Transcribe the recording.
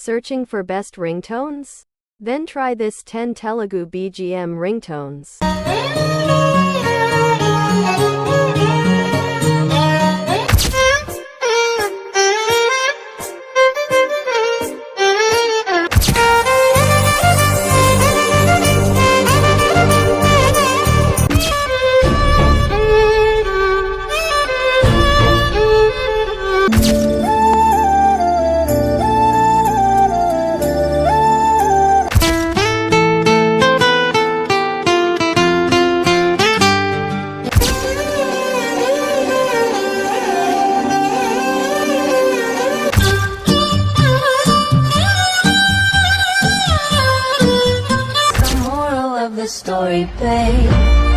Searching for best ringtones? Then try this 10 Telugu BGM ringtones. The story, babe.